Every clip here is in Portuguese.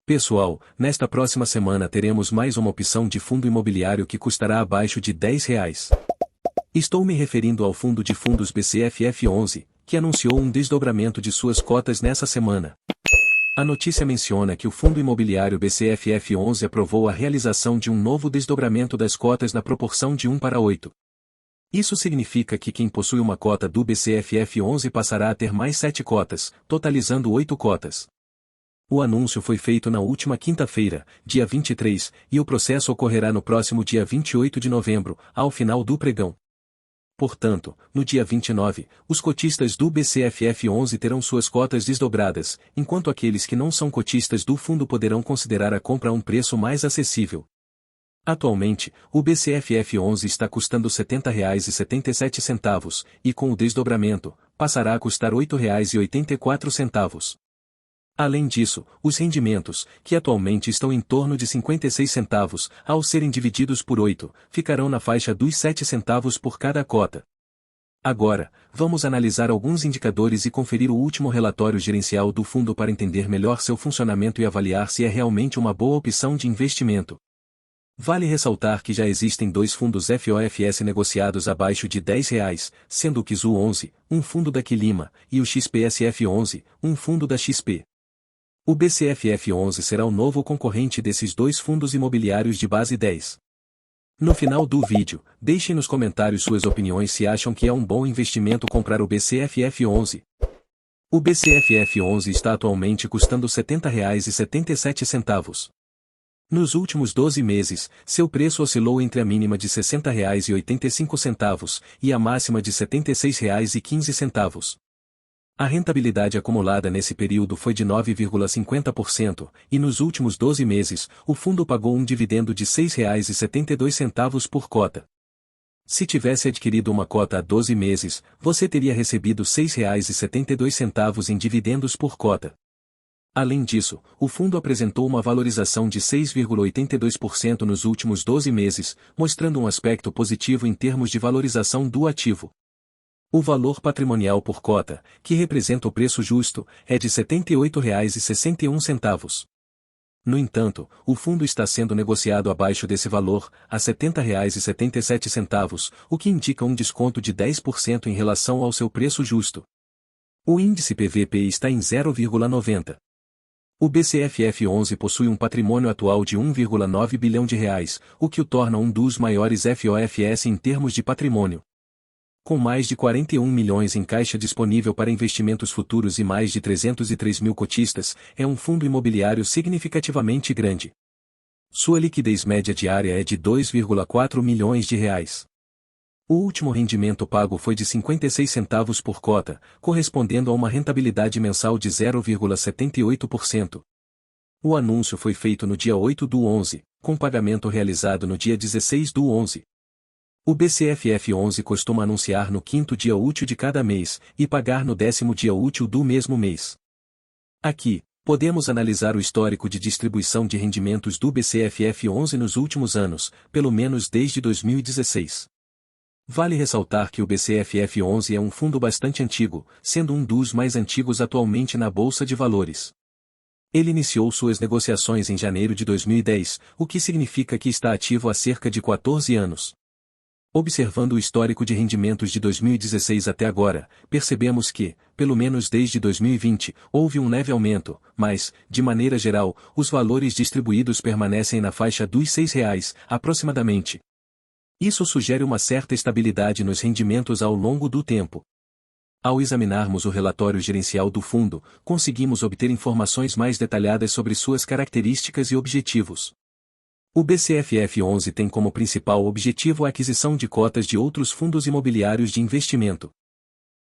Pessoal, nesta próxima semana teremos mais uma opção de fundo imobiliário que custará abaixo de R$ 10. Estou me referindo ao fundo de fundos BCFF11, que anunciou um desdobramento de suas cotas nessa semana. A notícia menciona que o fundo imobiliário BCFF11 aprovou a realização de um novo desdobramento das cotas na proporção de 1:8. Isso significa que quem possui uma cota do BCFF11 passará a ter mais 7 cotas, totalizando 8 cotas. O anúncio foi feito na última quinta-feira, dia 23, e o processo ocorrerá no próximo dia 28 de novembro, ao final do pregão. Portanto, no dia 29, os cotistas do BCFF11 terão suas cotas desdobradas, enquanto aqueles que não são cotistas do fundo poderão considerar a compra a um preço mais acessível. Atualmente, o BCFF11 está custando R$ 70,77 e com o desdobramento, passará a custar R$ 8,84. Além disso, os rendimentos, que atualmente estão em torno de 56 centavos, ao serem divididos por 8, ficarão na faixa dos 7 centavos por cada cota. Agora, vamos analisar alguns indicadores e conferir o último relatório gerencial do fundo para entender melhor seu funcionamento e avaliar se é realmente uma boa opção de investimento. Vale ressaltar que já existem 2 fundos FOFS negociados abaixo de R$ 10, sendo o KIZU11, um fundo da Quilima, e o XPSF11, um fundo da XP. O BCFF11 será o novo concorrente desses 2 fundos imobiliários de base 10. No final do vídeo, deixem nos comentários suas opiniões se acham que é um bom investimento comprar o BCFF11. O BCFF11 está atualmente custando R$ 70,77. Nos últimos 12 meses, seu preço oscilou entre a mínima de R$ 60,85 e a máxima de R$ 76,15. A rentabilidade acumulada nesse período foi de 9,50%, e nos últimos 12 meses, o fundo pagou um dividendo de R$ 6,72 por cota. Se tivesse adquirido uma cota há 12 meses, você teria recebido R$ 6,72 em dividendos por cota. Além disso, o fundo apresentou uma valorização de 6,82% nos últimos 12 meses, mostrando um aspecto positivo em termos de valorização do ativo. O valor patrimonial por cota, que representa o preço justo, é de R$ 78,61. No entanto, o fundo está sendo negociado abaixo desse valor, a R$ 70,77, o que indica um desconto de 10% em relação ao seu preço justo. O índice PVP está em 0,90. O BCFF11 possui um patrimônio atual de R$ 1,9 bilhão, o que o torna um dos maiores FOFS em termos de patrimônio. Com mais de 41 milhões em caixa disponível para investimentos futuros e mais de 303 mil cotistas, é um fundo imobiliário significativamente grande. Sua liquidez média diária é de R$ 2,4 milhões. O último rendimento pago foi de 56 centavos por cota, correspondendo a uma rentabilidade mensal de 0,78%. O anúncio foi feito no dia 8/11, com pagamento realizado no dia 16/11. O BCFF11 costuma anunciar no 5º dia útil de cada mês, e pagar no 10º dia útil do mesmo mês. Aqui, podemos analisar o histórico de distribuição de rendimentos do BCFF11 nos últimos anos, pelo menos desde 2016. Vale ressaltar que o BCFF11 é um fundo bastante antigo, sendo um dos mais antigos atualmente na Bolsa de Valores. Ele iniciou suas negociações em janeiro de 2010, o que significa que está ativo há cerca de 14 anos. Observando o histórico de rendimentos de 2016 até agora, percebemos que, pelo menos desde 2020, houve um leve aumento, mas, de maneira geral, os valores distribuídos permanecem na faixa dos R$ 6, aproximadamente. Isso sugere uma certa estabilidade nos rendimentos ao longo do tempo. Ao examinarmos o relatório gerencial do fundo, conseguimos obter informações mais detalhadas sobre suas características e objetivos. O BCFF11 tem como principal objetivo a aquisição de cotas de outros fundos imobiliários de investimento.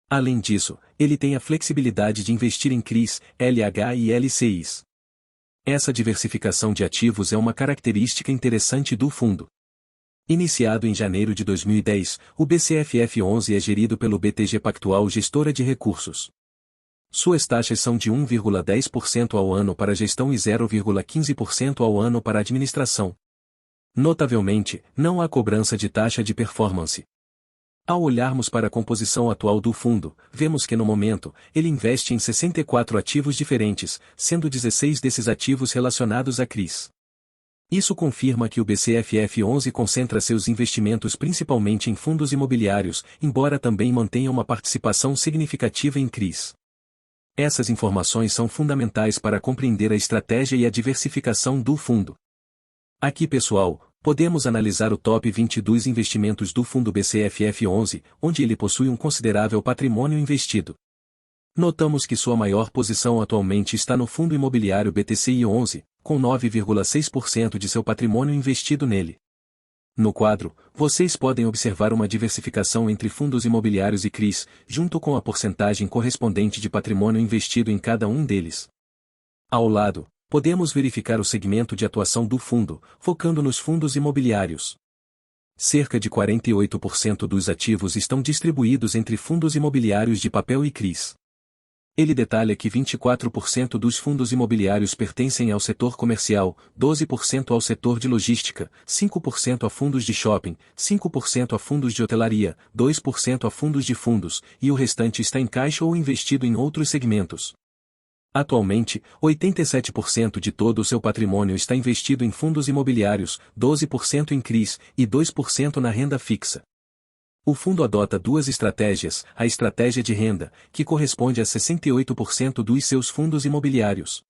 Além disso, ele tem a flexibilidade de investir em CRIs, LH e LCIs. Essa diversificação de ativos é uma característica interessante do fundo. Iniciado em janeiro de 2010, o BCFF11 é gerido pelo BTG Pactual Gestora de Recursos. Suas taxas são de 1,10% ao ano para gestão e 0,15% ao ano para administração. Notavelmente, não há cobrança de taxa de performance. Ao olharmos para a composição atual do fundo, vemos que no momento, ele investe em 64 ativos diferentes, sendo 16 desses ativos relacionados a CRIs. Isso confirma que o BCFF11 concentra seus investimentos principalmente em fundos imobiliários, embora também mantenha uma participação significativa em CRIs. Essas informações são fundamentais para compreender a estratégia e a diversificação do fundo. Aqui, pessoal, podemos analisar o top 20 dos investimentos do fundo BCFF11, onde ele possui um considerável patrimônio investido. Notamos que sua maior posição atualmente está no fundo imobiliário BTCI11, com 9,6% de seu patrimônio investido nele. No quadro, vocês podem observar uma diversificação entre fundos imobiliários e CRIs, junto com a porcentagem correspondente de patrimônio investido em cada um deles. Ao lado, podemos verificar o segmento de atuação do fundo, focando nos fundos imobiliários. Cerca de 48% dos ativos estão distribuídos entre fundos imobiliários de papel e CRIs. Ele detalha que 24% dos fundos imobiliários pertencem ao setor comercial, 12% ao setor de logística, 5% a fundos de shopping, 5% a fundos de hotelaria, 2% a fundos de fundos, e o restante está em caixa ou investido em outros segmentos. Atualmente, 87% de todo o seu patrimônio está investido em fundos imobiliários, 12% em CRIs e 2% na renda fixa. O fundo adota duas estratégias, a estratégia de renda, que corresponde a 68% dos seus fundos imobiliários.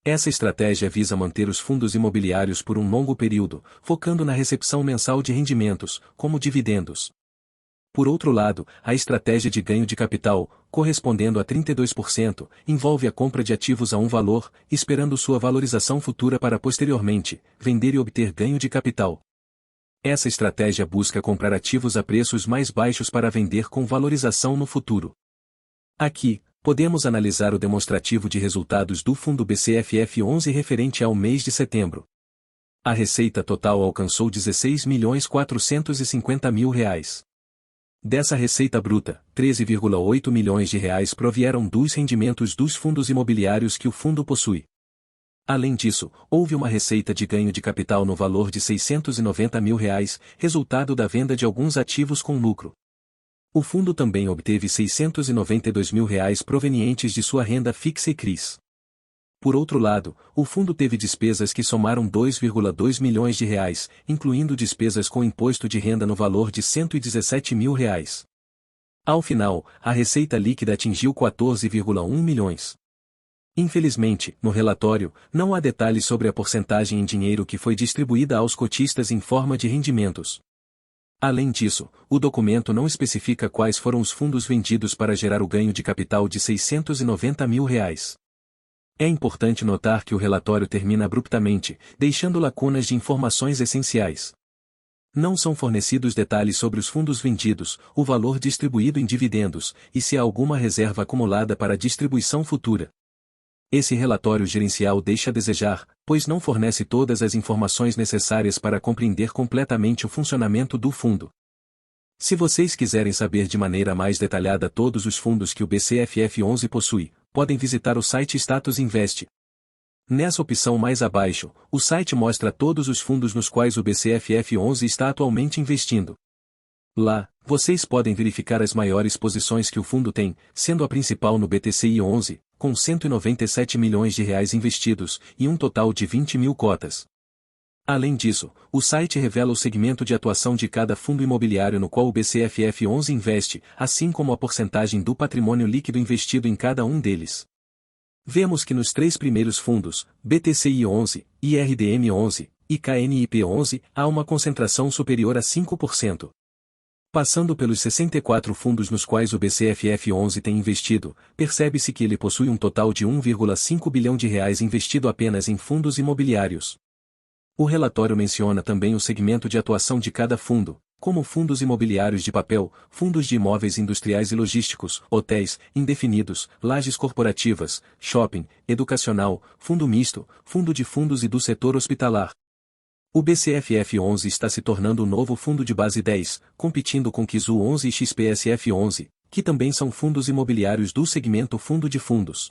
Essa estratégia visa manter os fundos imobiliários por um longo período, focando na recepção mensal de rendimentos, como dividendos. Por outro lado, a estratégia de ganho de capital, correspondendo a 32%, envolve a compra de ativos a um valor, esperando sua valorização futura para posteriormente vender e obter ganho de capital. Essa estratégia busca comprar ativos a preços mais baixos para vender com valorização no futuro. Aqui, podemos analisar o demonstrativo de resultados do fundo BCFF11 referente ao mês de setembro. A receita total alcançou R$ 16.450.000. Dessa receita bruta, R$ 13,8 milhões provieram dos rendimentos dos fundos imobiliários que o fundo possui. Além disso, houve uma receita de ganho de capital no valor de R$ 690 mil, resultado da venda de alguns ativos com lucro. O fundo também obteve R$ 692 mil provenientes de sua renda fixa e CRIs. Por outro lado, o fundo teve despesas que somaram R$ 2,2 milhões, incluindo despesas com imposto de renda no valor de R$ 117 mil. Ao final, a receita líquida atingiu R$ 14,1 milhões. Infelizmente, no relatório, não há detalhes sobre a porcentagem em dinheiro que foi distribuída aos cotistas em forma de rendimentos. Além disso, o documento não especifica quais foram os fundos vendidos para gerar o ganho de capital de R$ 690 mil. É importante notar que o relatório termina abruptamente, deixando lacunas de informações essenciais. Não são fornecidos detalhes sobre os fundos vendidos, o valor distribuído em dividendos, e se há alguma reserva acumulada para distribuição futura. Esse relatório gerencial deixa a desejar, pois não fornece todas as informações necessárias para compreender completamente o funcionamento do fundo. Se vocês quiserem saber de maneira mais detalhada todos os fundos que o BCFF11 possui, podem visitar o site Status Invest. Nessa opção mais abaixo, o site mostra todos os fundos nos quais o BCFF11 está atualmente investindo. Lá, vocês podem verificar as maiores posições que o fundo tem, sendo a principal no BTCI11, com R$ 197 milhões investidos, e um total de 20 mil cotas. Além disso, o site revela o segmento de atuação de cada fundo imobiliário no qual o BCFF11 investe, assim como a porcentagem do patrimônio líquido investido em cada um deles. Vemos que nos três primeiros fundos, BTCI11, IRDM11 e KNIP11, há uma concentração superior a 5%. Passando pelos 64 fundos nos quais o BCFF11 tem investido, percebe-se que ele possui um total de R$ 1,5 bilhão investido apenas em fundos imobiliários. O relatório menciona também o segmento de atuação de cada fundo, como fundos imobiliários de papel, fundos de imóveis industriais e logísticos, hotéis, indefinidos, lajes corporativas, shopping, educacional, fundo misto, fundo de fundos e do setor hospitalar. O BCFF11 está se tornando o novo fundo de base 10, competindo com Kizu 11 e XPSF11, que também são fundos imobiliários do segmento fundo de fundos.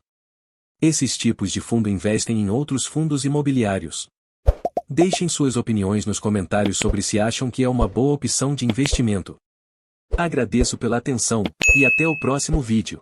Esses tipos de fundo investem em outros fundos imobiliários. Deixem suas opiniões nos comentários sobre se acham que é uma boa opção de investimento. Agradeço pela atenção, e até o próximo vídeo.